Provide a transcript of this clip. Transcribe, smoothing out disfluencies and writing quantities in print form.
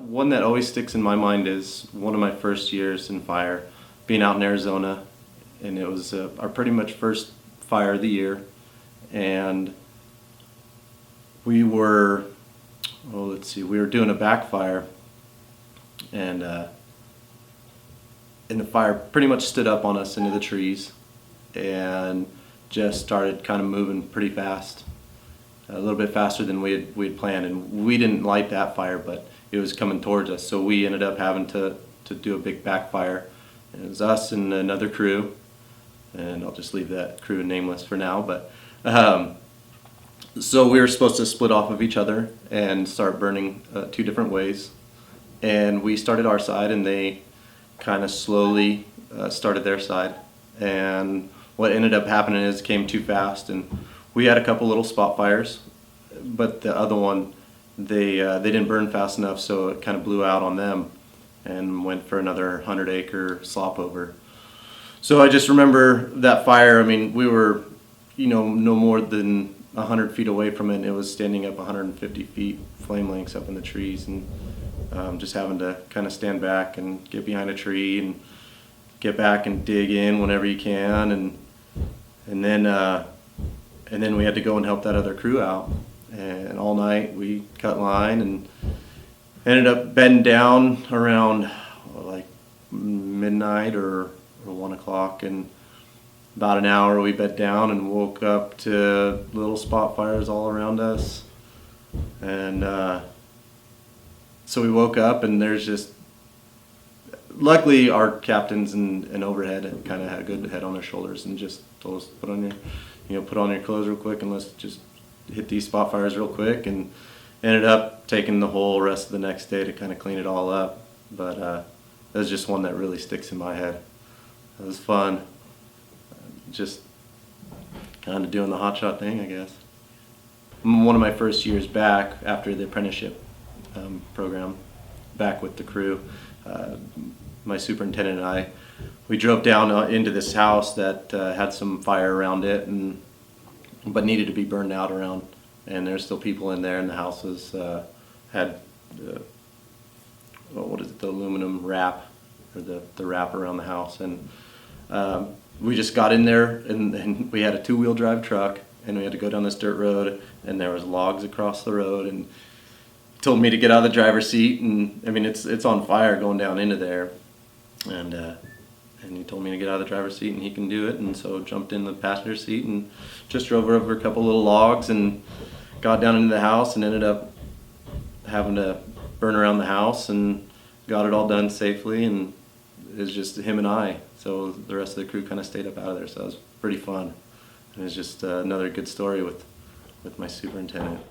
One that always sticks in my mind is one of my first years in fire, being out in Arizona, and it was our pretty much first fire of the year, and we were, we were doing a backfire, and the fire pretty much stood up on us into the trees, and just started kind of moving pretty fast. A little bit faster than we had planned, and we didn't light that fire, but it was coming towards us, so we ended up having to do a big backfire. And it was us and another crew, and I'll just leave that crew nameless for now, but so we were supposed to split off of each other and start burning two different ways, and we started our side and they kind of slowly started their side, and what ended up happening is it came too fast, and we had a couple little spot fires, but the other one, they didn't burn fast enough, so it kind of blew out on them and went for another 100-acre slop over. So I just remember that fire. I mean, we were, no more than 100 feet away from it, and it was standing up 150 feet, flame lengths up in the trees, and just having to kind of stand back and get behind a tree and get back and dig in whenever you can, and then we had to go and help that other crew out. And all night we cut line and ended up bedding down around like midnight or 1 o'clock. And about an hour we bed down and woke up to little spot fires all around us. And so we woke up, and there's just, luckily our captains and overhead kind of had a good head on their shoulders and just told us, put on your clothes real quick and let's just hit these spot fires real quick, and ended up taking the whole rest of the next day to kind of clean it all up. But that was just one that really sticks in my head. It was fun, just kind of doing the hotshot thing, I guess. One of my first years back after the apprenticeship program, back with the crew, my superintendent and I, we drove down into this house that had some fire around it, but needed to be burned out around. And there's still people in there, and the houses had the aluminum wrap, or the wrap around the house. And we just got in there, and we had a 2-wheel drive truck, and we had to go down this dirt road, and there was logs across the road, and he told me to get out of the driver's seat, and I mean it's on fire going down into there, and he told me to get out of the driver's seat and he can do it, and so jumped in the passenger seat and just drove over a couple little logs and got down into the house, and ended up having to burn around the house and got it all done safely, and it was just him and I, so the rest of the crew kind of stayed up out of there, so it was pretty fun. It was just another good story with my superintendent.